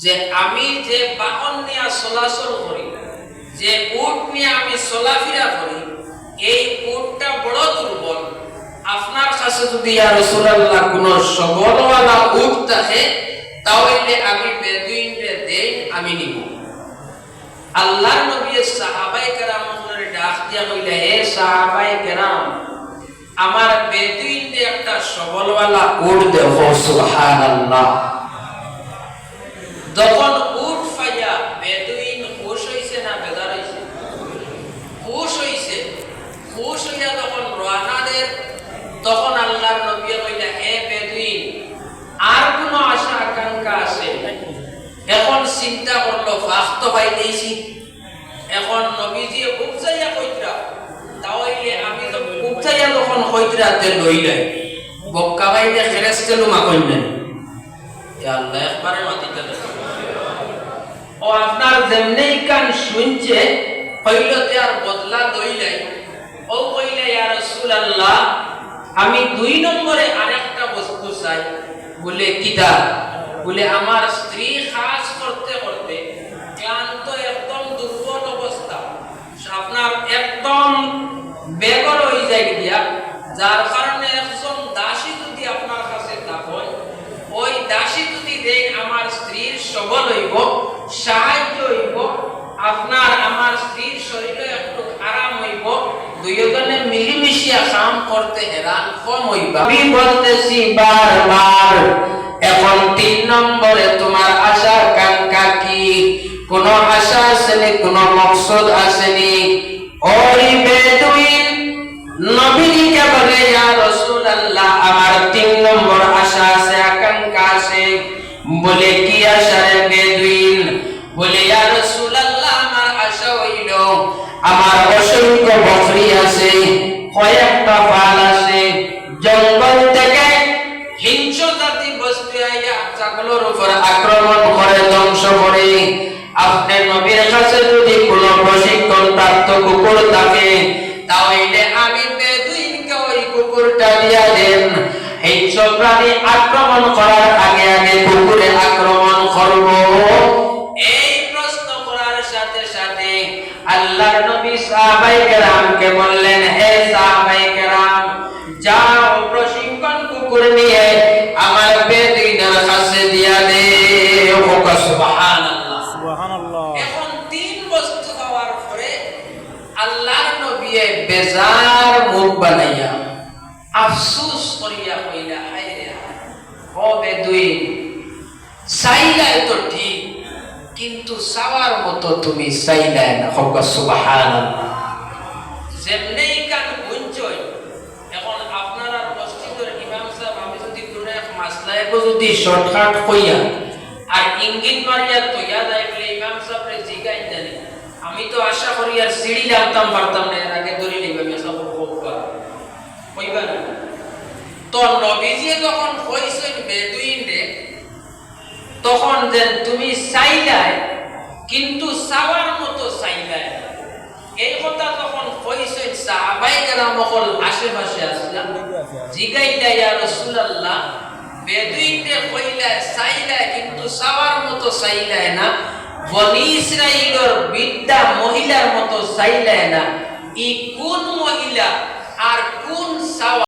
যে আমি যে বাহন নিয়ে চলাচল করি, যে উট নিয়ে আমি চলাফেরা করি, এই উটটা বড় দুর্বল। আপনার কাছে যদি ইয়া রাসূলুল্লাহ কোন সবলওয়ালা উট থাকে তাহলে আমি বেদুইনকে দেই, আমি নিব। আল্লাহর নবী সাহাবায়ে কেরামকে ডাক দিয়া কইলে, হে সাহাবায়ে কেরাম, আমার বেদুইনকে একটা সবলওয়ালা উট দেখো। সুবহানাল্লাহ। যখন উট ফাইয়া বেদুইন খুশ হইছে না বেজার হইছে? খুশ হইছে। খুশ হইয়া যখন রওনা দেয় তখন আল্লাহর নবী কইলা, হে বেদুইন, আর কোন আশা আকাঙ্ক্ষা আছে? এখন চিন্তা করলো ফাঁক তো পাই দিয়েছি। এখন নবীজি উপজাইয়া কইতরা, তাহলে আমি তো উপজাইয়া যখন কইতরাতে লইলাই বক্কা বাইতে খেরেস্তেলু মাকইন নাই। ইয়া আল্লাহ, একবারে মাটিতে ও আপনার যেমনেই কান শুনছে হইলতে আর বদলা লইলাই। ও কইলে, ইয়া রাসূলুল্লাহ, আমি 2 নম্বরে আরেকটা বস্তু চাই। বলে কিতা? বলে আমার স্ত্রী কাজ করতে করতে ক্লান্ত, একদম দুর্বল অবস্থা, আপনার একদম বেগর হয়ে যায় গিয়া, যার কারণে একজন দাসী যদি আপনার কাছে থাকে, ওই দাসী যদি দেয় আমার স্ত্রীর সবল হইব, সাহায্য হইব, আপনার আমার স্ত্রীর শরীরে একটু আরাম হইব, দুইজনে মিলিমিশিয়া কাম করতে হেরান কম হইবা। আমি বলতেছি বারবার, এখন 3 নম্বরে তোমার আশা আকাঙ্ক্ষা কি? কোন আশা আসেনি, কোন মকসদ আসেনি? ওই বেদুইন নবীকে বলে, ইয়া রাসূলুল্লাহ, আমার 3 নম্বর আশা আছে, আকাঙ্ক্ষা আছে। বলে কি আশা রে বেদুইন? বলে, ইয়া রাসূলুল্লাহ, আমার আশা হইল আমার অসংখ্য বকরি আছে, কয়েকটা পাল আছে, জঙ্গল থেকে হিংস্র জাতি বস্তু আইয়া ছাগলের উপর আক্রমণ করে ধ্বংস করে। আপনি নবীর কাছে যদি কোন প্রশিক্ষণ প্রাপ্ত কুকুর থাকে তাহলে আমি বেদুইনকে ওই কুকুরটা দিয়া দেন। হিংস্র প্রাণী আক্রমণ করার আগে আগে কুকুরে আক্রমণ করব। এই প্রশ্ন করার সাথে সাথে আল্লাহর নবী সাহাবায়ে কেরামকে বললেন, হে সাহাবায়ে কেরাম, যাও প্রশিক্ষণ কুকুর নিয়ে আমার বেদুইনের কাছে দিয়া দে। সুবহানাল্লাহ, সুবহানাল্লাহ। এখন 3 বস্তু পাওয়ার পরে আল্লাহর নবী বেজার মুখ বানাইয়া আফসোস করিয়া কইলা, হায় রে ও বেদুইন, চাইলাই তো ঠিক, কিন্তু চাওয়ার মতো তুমি চাইলাই না। সুবহানাল্লাহ। যেমনেই কান গুঞ্জয়। এখন আপনারা মসজিদের ইমাম সাহেব, আমি যদি কোন এক মাসলায় যদি শর্টকাট কইয়া আর ইঙ্গিত মারিয়া তৈয়া যায় বলে ইমাম সাহেবরে জিগাই জানি, আমি তো আশা করি আর সিঁড়ি লাগতাম পারতাম না, এর আগে ধরে নিবে মেসা কইবা না। তো নবীজি যখন কইছেন বেদুইন রে, তখন যে তুমি চাইলাই কিন্তু চাওয়ার মতো চাইলাই, এই কথা যখন কইছেন সাহাবায়ে কেরাম সকল আশেপাশে আসলাম, জিগাইলা, ইয়া রাসূলুল্লাহ, বেদুইনকে কইলা চাইলা কিন্তু চাওয়ার মতো চাইলাই না, বনি ইসরাইলের বৃদ্ধা মহিলার মতো চাইলাই না, ই কোন মহিলা আর কোন চাওয়া?